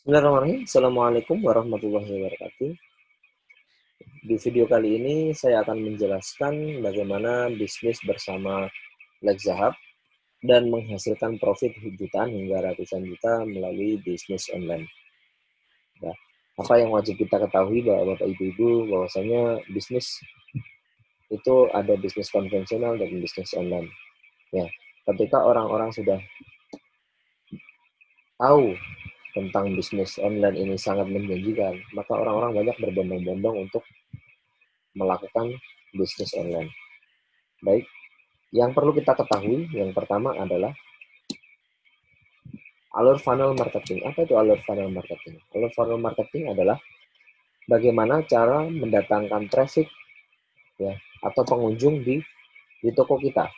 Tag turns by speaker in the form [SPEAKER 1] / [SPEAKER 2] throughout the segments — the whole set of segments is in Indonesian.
[SPEAKER 1] Bismillahirrahmanirrahim. Assalamualaikum warahmatullahi wabarakatuh. Di video kali ini saya akan menjelaskan bagaimana bisnis bersama Lexahub dan menghasilkan profit jutaan hingga ratusan juta melalui bisnis online. Ya. Apa yang wajib kita ketahui Bapak Ibu bahwasanya bisnis itu ada bisnis konvensional dan bisnis online. Ya. Ketika orang-orang sudah tahu tentang bisnis online ini sangat menjanjikan, maka orang-orang banyak berbondong-bondong untuk melakukan bisnis online. Baik, yang perlu kita ketahui yang pertama adalah alur funnel marketing. Apa itu alur funnel marketing? Alur funnel marketing adalah bagaimana cara mendatangkan traffic ya atau pengunjung di toko kita.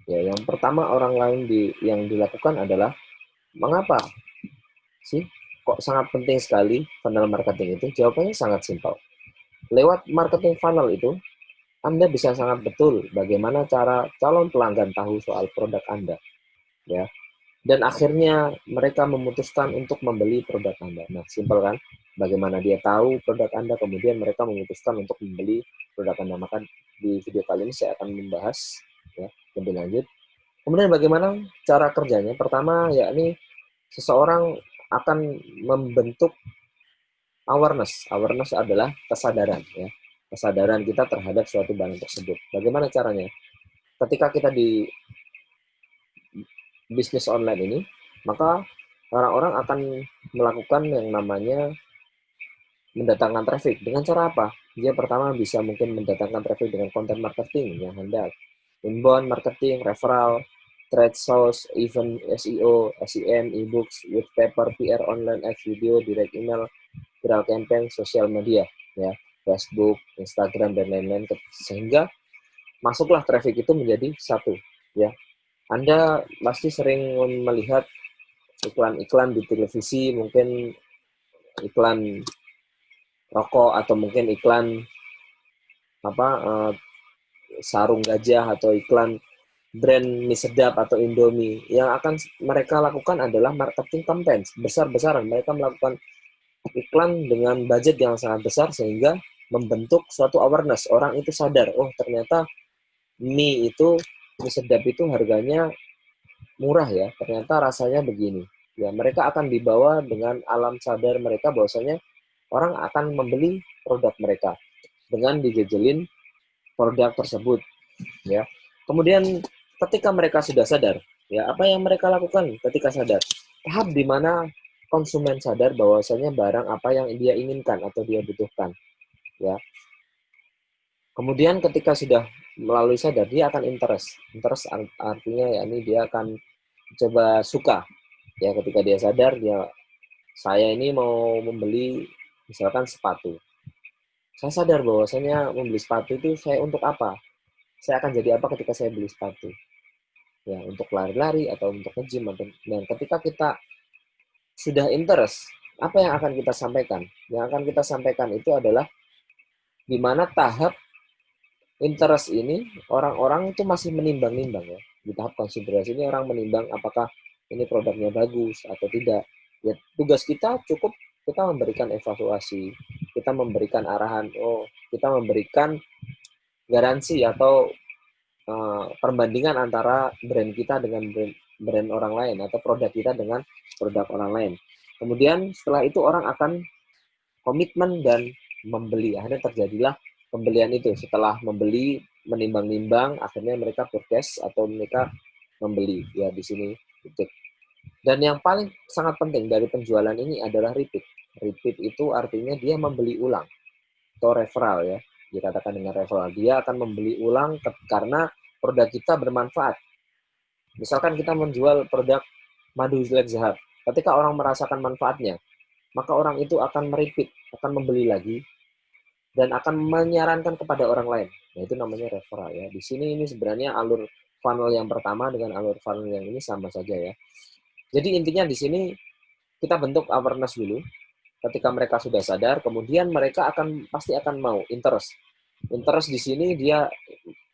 [SPEAKER 1] Ya, yang pertama orang lain yang dilakukan adalah mengapa sih kok sangat penting sekali funnel marketing itu? Jawabannya sangat simpel. Lewat marketing funnel itu Anda bisa sangat betul bagaimana cara calon pelanggan tahu soal produk Anda, ya. Dan akhirnya mereka memutuskan untuk membeli produk Anda. Nah, simpel kan? Bagaimana dia tahu produk Anda, kemudian mereka memutuskan untuk membeli produk Anda. Maka di video kali ini saya akan membahas ya lebih lanjut. Kemudian bagaimana cara kerjanya? Pertama, yakni seseorang akan membentuk awareness. Awareness adalah kesadaran ya. Kesadaran kita terhadap suatu barang tersebut. Bagaimana caranya? Ketika kita di bisnis online ini, maka orang-orang akan melakukan yang namanya mendatangkan traffic. Dengan cara apa? Dia pertama bisa mungkin mendatangkan traffic dengan konten marketing yang hendak. Inbound marketing, referral, trade source, event SEO, SEM, e-books, with paper, PR, online ads, video, direct email, viral campaign, sosial media, ya, Facebook, Instagram, dan lain-lain. Sehingga masuklah traffic itu menjadi satu, ya. Anda pasti sering melihat iklan-iklan di televisi, mungkin iklan rokok atau mungkin iklan apa sarung gajah atau iklan brand mie sedap atau Indomie. Yang akan mereka lakukan adalah marketing campaign besar-besaran. Mereka melakukan iklan dengan budget yang sangat besar sehingga membentuk suatu awareness. Orang itu sadar, oh ternyata mie sedap itu harganya murah ya. Ternyata rasanya begini. Ya, mereka akan dibawa dengan alam sadar mereka bahwasanya orang akan membeli produk mereka dengan dijejelin produk tersebut ya. Kemudian ketika mereka sudah sadar, ya apa yang mereka lakukan ketika sadar? Tahap di mana konsumen sadar bahwasanya barang apa yang dia inginkan atau dia butuhkan, ya. Kemudian ketika sudah melalui sadar, dia akan interest. Interest artinya yakni dia akan coba suka. Ya, ketika dia sadar, saya ini mau membeli misalkan sepatu. Saya sadar bahwasanya membeli sepatu itu saya untuk apa? Saya akan jadi apa ketika saya beli sepatu? Ya, untuk lari-lari atau untuk nge-gym. Dan ketika kita sudah interest, apa yang akan kita sampaikan? Yang akan kita sampaikan itu adalah di mana tahap interest ini orang-orang itu masih menimbang-nimbang ya. Di tahap konsiderasi ini orang menimbang apakah ini produknya bagus atau tidak. Ya, tugas kita cukup kita memberikan evaluasi, kita memberikan arahan, kita memberikan garansi atau perbandingan antara brand kita dengan brand orang lain atau produk kita dengan produk orang lain. Kemudian setelah itu orang akan komitmen dan membeli. Akhirnya terjadilah pembelian itu. Setelah membeli, menimbang-nimbang, akhirnya mereka purchase atau mereka membeli. Ya di sini titik. Dan yang paling sangat penting dari penjualan ini adalah repeat. Repeat itu artinya dia membeli ulang atau referral ya. Dikatakan dengan referral. Dia akan membeli ulang karena produk kita bermanfaat. Misalkan kita menjual produk madu zahab. Ketika orang merasakan manfaatnya, maka orang itu akan merepeat, akan membeli lagi, dan akan menyarankan kepada orang lain. Nah, itu namanya referral ya. Di sini ini sebenarnya alur funnel yang pertama dengan alur funnel yang ini sama saja ya. Jadi intinya di sini kita bentuk awareness dulu. Ketika mereka sudah sadar, kemudian mereka pasti akan mau interest. Interest di sini dia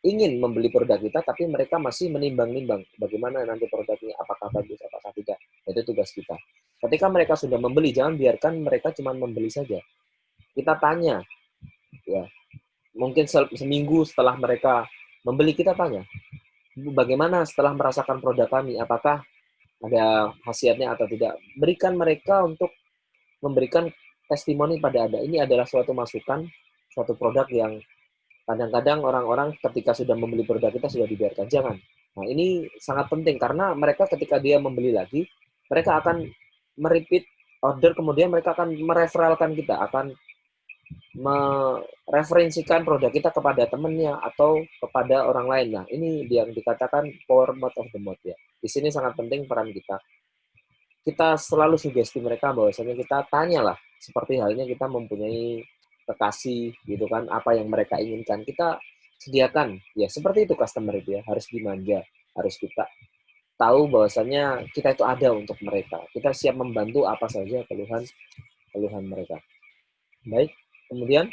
[SPEAKER 1] ingin membeli produk kita, tapi mereka masih menimbang-nimbang bagaimana nanti produknya, apakah bagus, apakah tidak. Itu tugas kita. Ketika mereka sudah membeli, jangan biarkan mereka cuma membeli saja. Kita tanya, ya, mungkin seminggu setelah mereka membeli, kita tanya, bagaimana setelah merasakan produk kami, apakah ada khasiatnya atau tidak. Berikan mereka untuk memberikan testimoni pada Anda. Ini adalah suatu masukan, suatu produk yang kadang-kadang orang-orang ketika sudah membeli produk kita sudah dibiarkan. Jangan. Nah, ini sangat penting karena mereka ketika dia membeli lagi, mereka akan merepeat order, kemudian mereka akan mereferalkan kita, akan mereferensikan produk kita kepada temannya atau kepada orang lain. Nah, ini yang dikatakan power word of the mouth ya. Di sini sangat penting peran kita. Kita selalu sugesti mereka bahwasanya kita tanyalah, seperti halnya kita mempunyai kekasih gitu kan, apa yang mereka inginkan kita sediakan ya, seperti itu customer itu ya, harus dimanja, harus kita tahu bahwasanya kita itu ada untuk mereka, kita siap membantu apa saja keluhan keluhan mereka. Baik, kemudian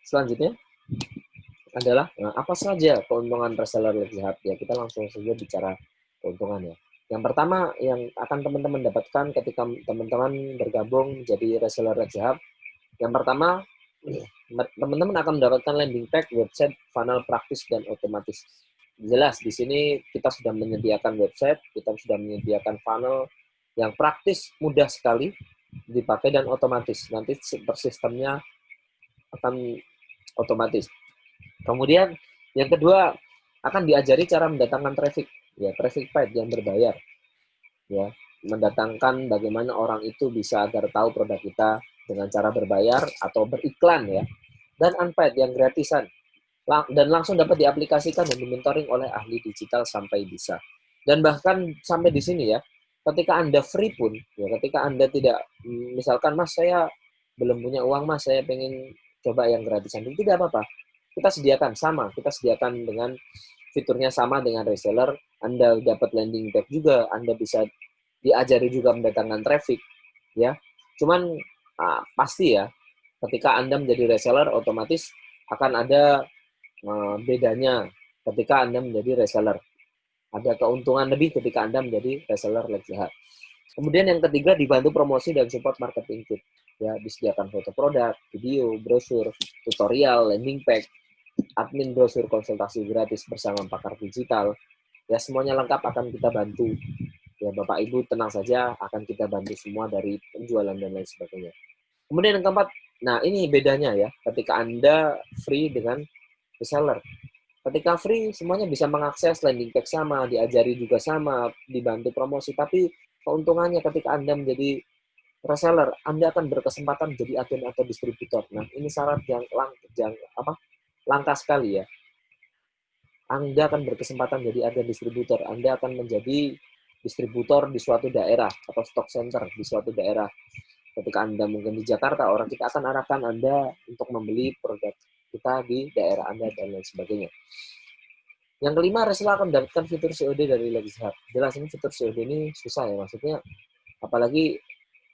[SPEAKER 1] selanjutnya adalah apa saja keuntungan reseller Let's Hub ya, kita langsung saja bicara keuntungan ya. Yang pertama yang akan teman-teman dapatkan ketika teman-teman bergabung menjadi reseller Let's Hub, yang pertama teman-teman akan mendapatkan landing page, website, funnel praktis dan otomatis. Jelas di sini kita sudah menyediakan website, kita sudah menyediakan funnel yang praktis, mudah sekali dipakai dan otomatis. Nanti sistemnya akan otomatis. Kemudian yang kedua akan diajari cara mendatangkan traffic, ya traffic paid yang berbayar, ya mendatangkan bagaimana orang itu bisa agar tahu produk kita dengan cara berbayar atau beriklan ya, dan unpaid yang gratisan dan langsung dapat diaplikasikan dan dimentoring oleh ahli digital sampai bisa. Dan bahkan sampai di sini ya, ketika Anda free pun, ya ketika Anda tidak, misalkan Mas saya belum punya uang Mas, saya pengen coba yang gratisan, itu tidak apa-apa. Kita sediakan sama, kita sediakan dengan fiturnya sama dengan reseller, Anda dapat landing page juga, Anda bisa diajari juga mendatangkan traffic, ya. Cuman pasti ya, ketika Anda menjadi reseller, otomatis akan ada bedanya ketika Anda menjadi reseller. Ada keuntungan lebih ketika Anda menjadi reseller Let's Hub. Kemudian yang ketiga, dibantu promosi dan support marketing kit. Ya, disediakan foto produk, video, brosur, tutorial, landing page, admin brosur konsultasi gratis bersama pakar digital. Ya, semuanya lengkap akan kita bantu. Ya, Bapak Ibu tenang saja, akan kita bantu semua dari penjualan dan lain sebagainya. Kemudian yang keempat, nah ini bedanya ya, ketika Anda free dengan reseller. Ketika free, semuanya bisa mengakses landing page sama, diajari juga sama, dibantu promosi. Tapi keuntungannya ketika Anda menjadi reseller, Anda akan berkesempatan menjadi agen atau distributor. Nah, ini syarat yang langka sekali ya. Anda akan berkesempatan menjadi agen distributor. Anda akan menjadi distributor di suatu daerah atau stock center di suatu daerah. Ketika Anda mungkin di Jakarta, orang kita akan arahkan Anda untuk membeli produk kita di daerah Anda dan lain sebagainya. Yang kelima, reseller akan mendapatkan fitur COD dari Let's Hub. Jelas ini fitur COD ini susah ya, maksudnya apalagi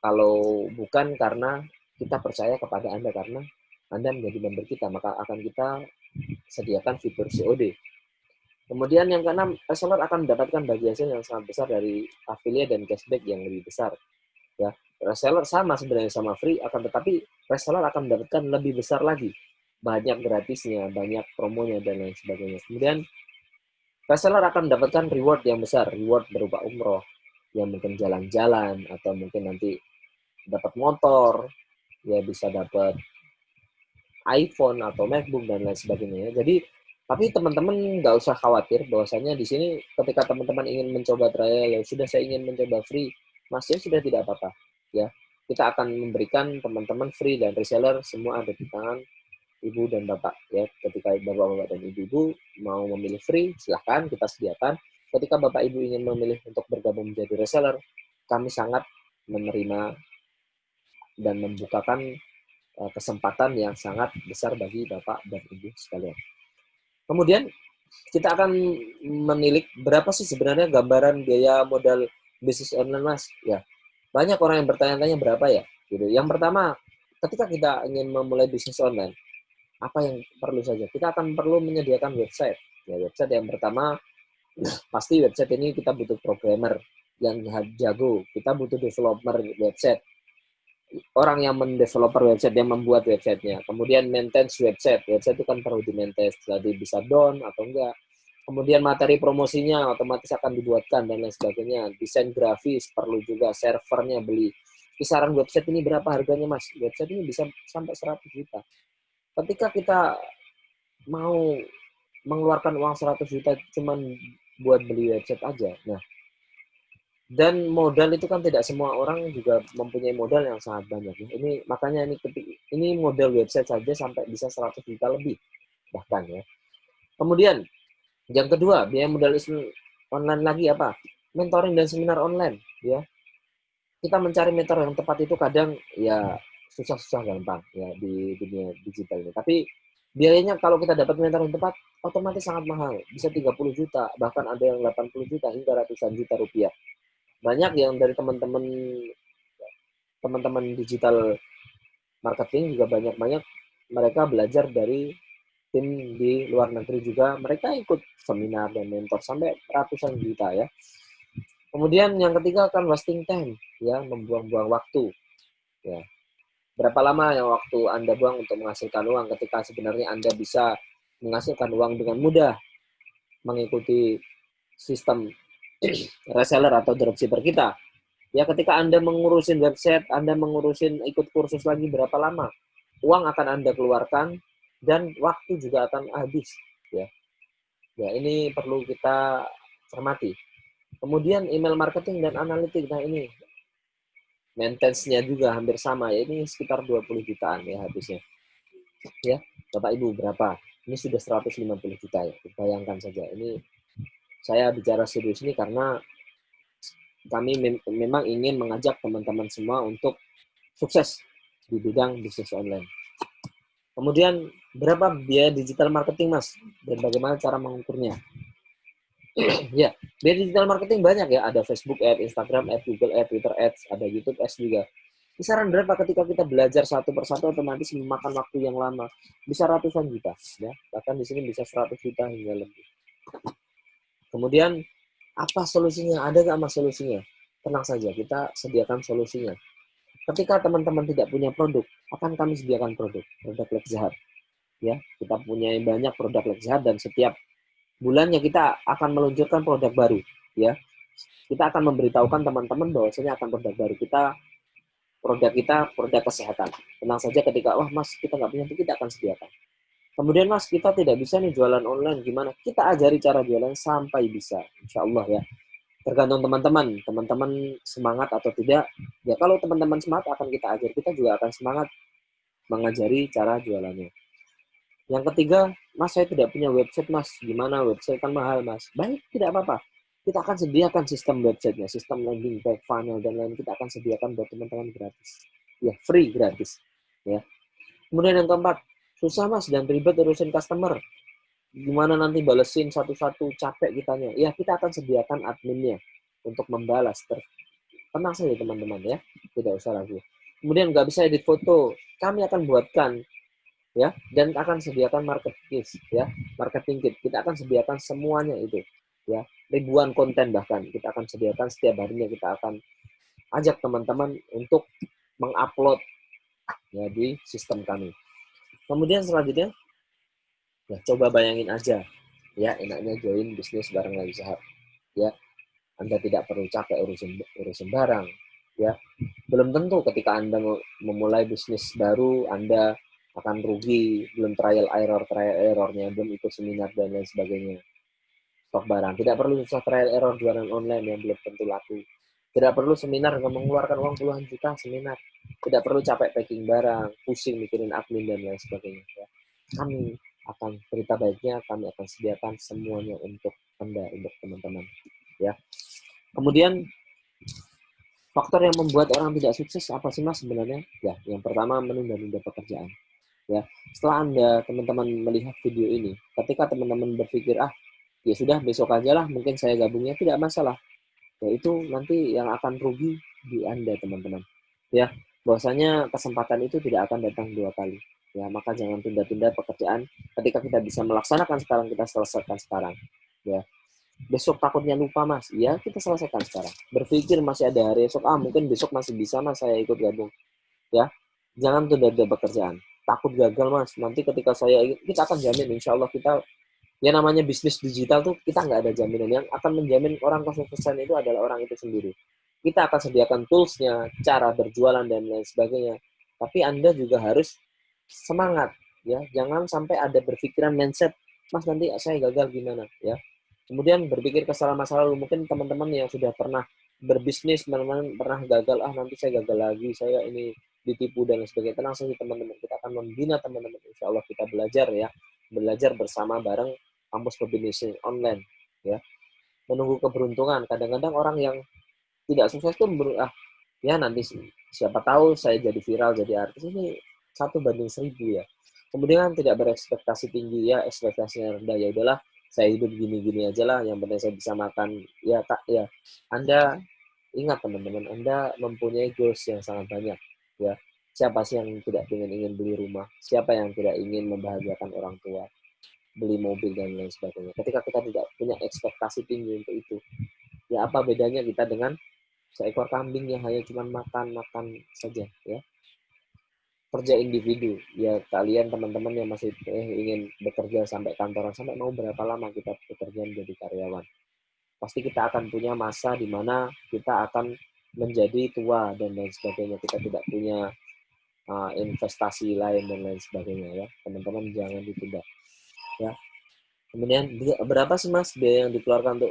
[SPEAKER 1] kalau bukan karena kita percaya kepada Anda, karena Anda menjadi member kita, maka akan kita sediakan fitur COD. Kemudian yang keenam, reseller akan mendapatkan bagi hasil yang sangat besar dari affiliate dan cashback yang lebih besar. Ya, reseller sama sebenarnya sama free, akan tetapi reseller akan mendapatkan lebih besar lagi, banyak gratisnya, banyak promonya dan lain sebagainya. Kemudian reseller akan mendapatkan reward yang besar, reward berupa umroh, yang mungkin jalan-jalan, atau mungkin nanti dapat motor, ya bisa dapat iPhone atau MacBook dan lain sebagainya. Jadi, tapi teman-teman nggak usah khawatir bahwasanya di sini ketika teman-teman ingin mencoba trial, ya sudah saya ingin mencoba free, Mas ya sudah tidak apa-apa. Ya, kita akan memberikan teman-teman free dan reseller semua ada di tangan ibu dan bapak ya. Ketika bapak-bapak dan ibu-ibu mau memilih free, silahkan kita sediakan. Ketika bapak ibu ingin memilih untuk bergabung menjadi reseller, kami sangat menerima dan membukakan kesempatan yang sangat besar bagi bapak dan ibu sekalian. Kemudian kita akan menilik berapa sih sebenarnya gambaran biaya modal bisnis online Mas ya. Banyak orang yang bertanya-tanya berapa ya gitu. Yang pertama, ketika kita ingin memulai bisnis online, apa yang perlu saja? Kita akan perlu menyediakan website. Ya, website yang pertama, pasti website ini kita butuh programmer. yang jago. Kita butuh developer website, orang yang mendeveloper website, yang membuat websitenya. Kemudian maintenance website itu kan perlu di maintenance, jadi bisa down atau enggak. Kemudian materi promosinya otomatis akan dibuatkan dan lain sebagainya. Desain grafis perlu juga, servernya beli. Kisaran website ini berapa harganya mas? Website ini bisa sampai 100 juta. Ketika kita mau mengeluarkan uang 100 juta cuman buat beli website aja. Nah, dan modal itu kan tidak semua orang juga mempunyai modal yang sangat banyak. Ini makanya ini modal website saja sampai bisa 100 juta lebih bahkan ya. Kemudian yang kedua, biaya modal online lagi apa? Mentoring dan seminar online ya. Kita mencari mentor yang tepat itu kadang ya susah-susah gampang ya di dunia digital ini. Tapi biayanya kalau kita dapat mentor yang tepat otomatis sangat mahal. Bisa 30 juta, bahkan ada yang 80 juta hingga ratusan juta rupiah. Banyak yang dari teman-teman digital marketing juga banyak mereka belajar dari tim di luar negeri juga. Mereka ikut seminar dan mentor sampai ratusan juta ya. Kemudian yang ketiga kan wasting time ya, membuang-buang waktu ya. Berapa lama yang waktu Anda buang untuk menghasilkan uang ketika sebenarnya Anda bisa menghasilkan uang dengan mudah mengikuti sistem reseller atau dropshipper kita. Ya ketika Anda mengurusin website, Anda mengurusin ikut kursus lagi berapa lama? Uang akan Anda keluarkan dan waktu juga akan habis ya. Ya ini perlu kita cermati. Kemudian email marketing dan analitik. Nah ini maintenance-nya juga hampir sama ya. Ini sekitar 20 jutaan ya habisnya. Ya, Bapak Ibu berapa? Ini sudah 150 juta ya. Bayangkan saja. Ini saya bicara serius ini karena kami memang ingin mengajak teman-teman semua untuk sukses di bidang bisnis online. Kemudian berapa biaya digital marketing mas? Dan bagaimana cara mengukurnya? Ya, biaya digital marketing banyak ya. Ada Facebook Ads, Instagram Ads, Google Ads, Twitter Ads, ada YouTube Ads juga. Kisaran berapa ketika kita belajar satu persatu otomatis memakan waktu yang lama. Bisa ratusan juta. Ya. Bahkan di sini bisa 100 juta hingga lebih. Kemudian apa solusinya? Ada nggak mas solusinya? Tenang saja, kita sediakan solusinya. Ketika teman-teman tidak punya produk, akan kami sediakan produk Lexahat. Ya, kita punya banyak produk Lexahat dan setiap bulannya kita akan meluncurkan produk baru. Ya, kita akan memberitahukan teman-teman bahwasanya akan produk baru kita produk kesehatan. Tenang saja ketika wah mas kita nggak punya itu kita akan sediakan. Kemudian mas kita tidak bisa nih jualan online gimana? Kita ajari cara jualan sampai bisa, insya Allah ya. Tergantung teman-teman semangat atau tidak. Ya kalau teman-teman semangat akan kita ajar, kita juga akan semangat mengajari cara jualannya. Yang ketiga, mas saya tidak punya website mas, gimana website kan mahal mas. Baik, tidak apa-apa. Kita akan sediakan sistem websitenya, sistem landing page, funnel dan lain kita akan sediakan buat teman-teman gratis. Ya, free gratis. Ya. Kemudian yang keempat, susah mas dan ribet urusin customer. Gimana nanti balesin satu-satu capek kitanya. Ya, kita akan sediakan adminnya untuk membalas. Tenang saja teman-teman ya, tidak usah ragu. Kemudian nggak bisa edit foto, kami akan buatkan ya dan akan sediakan marketing ya, marketing kit. Kita akan sediakan semuanya itu ya, ribuan konten bahkan kita akan sediakan setiap harinya. Kita akan ajak teman-teman untuk mengupload ya di sistem kami. Kemudian selanjutnya ya coba bayangin aja ya, enaknya join bisnis bareng Lexahat ya. Anda tidak perlu capek urusin barang ya. Belum tentu ketika Anda memulai bisnis baru Anda akan rugi, belum trial errornya, belum ikut seminar dan lain sebagainya. Stok barang, tidak perlu susah trial error jualan online yang belum tentu laku. Tidak perlu seminar mengeluarkan uang puluhan juta seminar. Tidak perlu capek packing barang, pusing mikirin admin dan lain sebagainya. Ya. Kami akan berita baiknya, kami akan sediakan semuanya untuk Anda, untuk teman-teman. Ya. Kemudian faktor yang membuat orang tidak sukses apa sih mas sebenarnya? Ya, yang pertama menunda-nunda pekerjaan. Ya, setelah Anda teman-teman melihat video ini, ketika teman-teman berpikir ya sudah besok aja lah, mungkin saya gabungnya tidak masalah. Ya itu nanti yang akan rugi di Anda teman-teman. Ya, bahwasanya kesempatan itu tidak akan datang dua kali. Ya, maka jangan tunda-tunda pekerjaan. Ketika kita bisa melaksanakan sekarang, kita selesaikan sekarang. Ya. Besok takutnya lupa mas, ya kita selesaikan sekarang. Berpikir masih ada hari esok, mungkin besok masih bisa mas saya ikut gabung. Ya, jangan tunda-tunda pekerjaan. Takut gagal mas, nanti ketika saya ikut, kita akan jamin insya Allah kita, ya namanya bisnis digital tuh kita nggak ada jaminan. Yang akan menjamin orang konsisten itu adalah orang itu sendiri. Kita akan sediakan toolsnya, cara berjualan dan lain sebagainya. Tapi Anda juga harus semangat, ya. Jangan sampai ada berpikiran mindset, Mas nanti saya gagal gimana, ya. Kemudian berpikir kesalahan masa lalu. Mungkin teman-teman yang sudah pernah berbisnis, teman-teman pernah gagal, nanti saya gagal lagi, saya ini ditipu dan lain sebagainya. Tenang saja teman-teman, kita akan membina teman-teman. Insya Allah kita belajar ya, belajar bersama bareng kampus pebisnis online, ya. Menunggu keberuntungan. Kadang-kadang orang yang tidak sukses tuh ya nanti siapa tahu saya jadi viral, jadi artis, ini 1 banding 1000 ya. Kemudian tidak berekspektasi tinggi, ya ekspektasinya rendah, ya udahlah saya hidup gini-gini aja lah, yang penting saya bisa makan, ya tak ya. Anda ingat teman-teman, Anda mempunyai goals yang sangat banyak, ya. Siapa sih yang tidak ingin beli rumah, siapa yang tidak ingin membahagiakan orang tua, beli mobil dan lain sebagainya. Ketika kita tidak punya ekspektasi tinggi untuk itu, ya apa bedanya kita dengan seekor kambing yang hanya cuma makan-makan saja, ya. Kerja individu, ya kalian teman-teman yang masih ingin bekerja sampai kantoran, sampai mau berapa lama kita bekerja menjadi karyawan, pasti kita akan punya masa di mana kita akan menjadi tua dan lain sebagainya, kita tidak punya investasi lain dan lain sebagainya, ya teman-teman jangan ditunda, ya. Kemudian berapa sih mas biaya yang dikeluarkan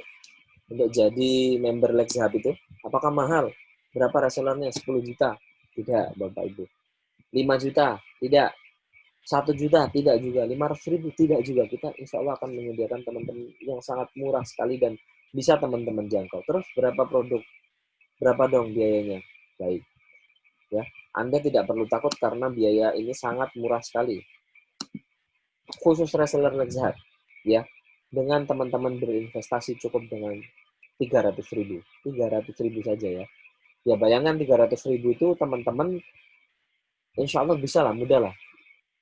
[SPEAKER 1] untuk jadi member Lex Hub itu? Apakah mahal? Berapa resellernya? 10 juta? Tidak, Bapak Ibu. 5 juta? Tidak. 1 juta? Tidak juga. 500.000? Tidak juga. Kita insya Allah akan menyediakan teman-teman yang sangat murah sekali dan bisa teman-teman jangkau. Terus berapa produk? Berapa dong biayanya? Baik. Ya, Anda tidak perlu takut karena biaya ini sangat murah sekali. Khusus reseller Lex Hub, ya. Dengan teman-teman berinvestasi cukup dengan 300.000. 300.000 saja ya. Ya bayangkan 300.000 itu teman-teman insya Allah bisa lah, mudah lah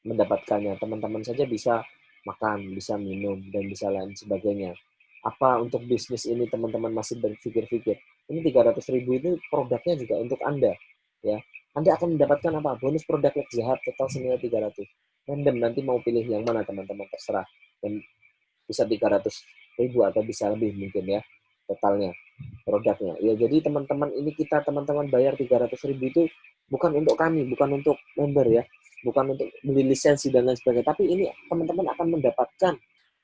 [SPEAKER 1] mendapatkannya. Teman-teman saja bisa makan, bisa minum, dan bisa lain sebagainya. Apa untuk bisnis ini teman-teman masih berpikir-pikir? Ini 300.000 itu produknya juga untuk Anda. Ya, Anda akan mendapatkan apa? Bonus produk Lex Jahat total senilai 300. Random, nanti mau pilih yang mana teman-teman, terserah. Dan bisa 300.000 atau bisa lebih mungkin ya totalnya produknya. Ya jadi teman-teman ini kita teman-teman bayar 300.000 itu bukan untuk kami, bukan untuk member ya, bukan untuk beli lisensi dan lain sebagainya, tapi ini teman-teman akan mendapatkan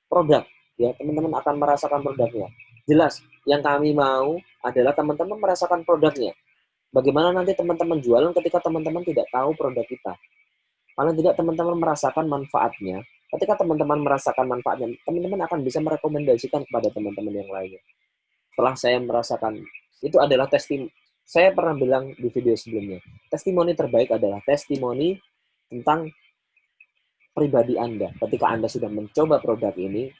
[SPEAKER 1] produk, ya teman-teman akan merasakan produknya. Jelas, yang kami mau adalah teman-teman merasakan produknya. Bagaimana nanti teman-teman jualan ketika teman-teman tidak tahu produk kita? Paling tidak teman-teman merasakan manfaatnya. Ketika teman-teman merasakan manfaatnya, teman-teman akan bisa merekomendasikan kepada teman-teman yang lainnya. Setelah saya merasakan, itu adalah testimoni. Saya pernah bilang di video sebelumnya, testimoni terbaik adalah testimoni tentang pribadi Anda. Ketika Anda sudah mencoba produk ini,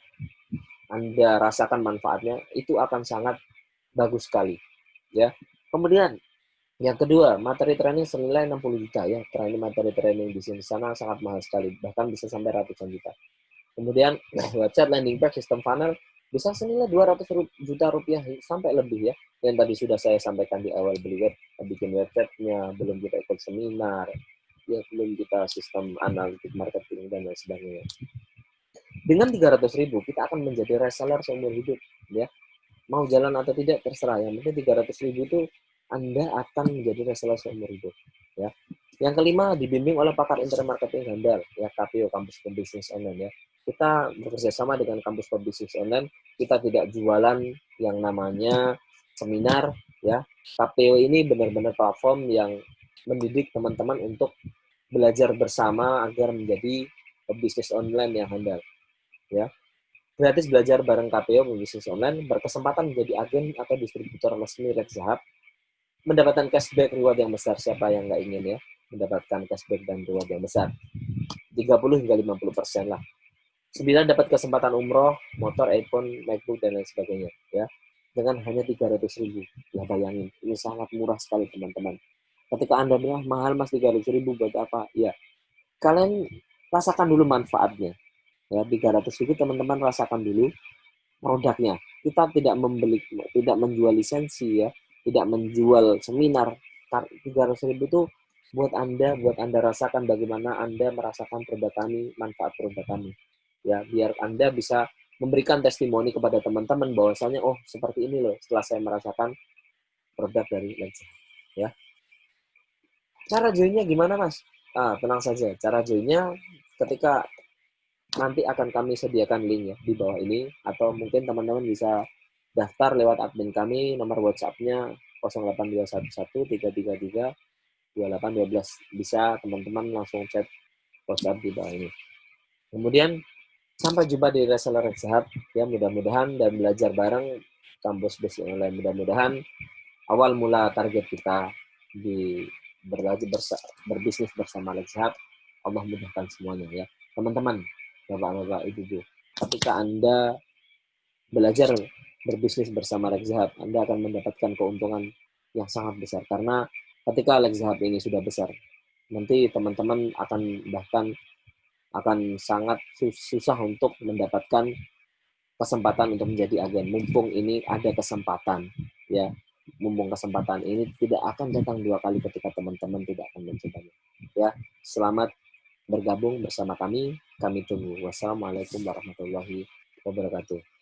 [SPEAKER 1] Anda rasakan manfaatnya, itu akan sangat bagus sekali. Ya. Kemudian yang kedua, materi training senilai 60 juta ya. Materi training di sana sangat mahal sekali, bahkan bisa sampai ratusan juta. Kemudian website landing page sistem funnel bisa senilai 200 juta rupiah sampai lebih ya. Yang tadi sudah saya sampaikan di awal, bikin websitenya, belum kita ikut seminar, ya belum kita sistem analitik marketing dan lain sebagainya. Dengan 300.000 kita akan menjadi reseller seumur hidup ya. Mau jalan atau tidak terserah, yang penting 300.000 itu Anda akan menjadi reseller seumur hidup ya. Yang kelima, dibimbing oleh pakar internet marketing handal ya, KPO, kampus pebisnis online ya. Kita bekerja sama dengan kampus pebisnis online, kita tidak jualan yang namanya seminar ya. KPO ini benar-benar platform yang mendidik teman-teman untuk belajar bersama agar menjadi pebisnis online yang handal ya. Gratis belajar bareng KPO pebisnis online, berkesempatan menjadi agen atau distributor resmi Lex Zahab, mendapatkan cashback reward yang besar. Siapa yang nggak ingin ya mendapatkan cashback dan reward yang besar, 30 hingga 50% lah. 9, dapat kesempatan umroh, motor, iPhone, MacBook, dan lain sebagainya ya, dengan hanya 300.000. Ya bayangin, ini sangat murah sekali teman-teman. Ketika Anda bilang mahal mas 300.000 buat apa? Ya, kalian rasakan dulu manfaatnya ya. 300.000 teman-teman rasakan dulu, produknya. Kita tidak menjual lisensi ya, tidak menjual seminar. 300.000 itu buat Anda rasakan bagaimana Anda merasakan produk kami, manfaat produk kami. Ya, biar Anda bisa memberikan testimoni kepada teman-teman bahwasanya oh seperti ini loh setelah saya merasakan produk dari Lensa. Ya. Cara joinnya gimana Mas? Tenang saja. Cara joinnya ketika nanti akan kami sediakan link ya di bawah ini, atau mungkin teman-teman bisa daftar lewat admin kami, nomor WhatsApp-nya 08211 333 2812. Bisa teman-teman langsung chat WhatsApp di bawah ini. Kemudian sampai jumpa di reseller Exhab ya, mudah-mudahan dan belajar bareng kampus basic online. Mudah-mudahan awal mula target kita di berbisnis bersama Exhab, Allah mudahkan semuanya ya. Teman-teman, Bapak-bapak, Ibu-ibu, ketika Anda belajar berbisnis bersama Exhab, Anda akan mendapatkan keuntungan yang sangat besar karena ketika Exhab ini sudah besar, nanti teman-teman akan bahkan akan sangat susah untuk mendapatkan kesempatan untuk menjadi agen. Mumpung ini ada kesempatan ya, mumpung kesempatan ini tidak akan datang dua kali ketika teman-teman tidak akan mencobanya ya. Selamat bergabung bersama kami tunggu. Wassalamualaikum warahmatullahi wabarakatuh.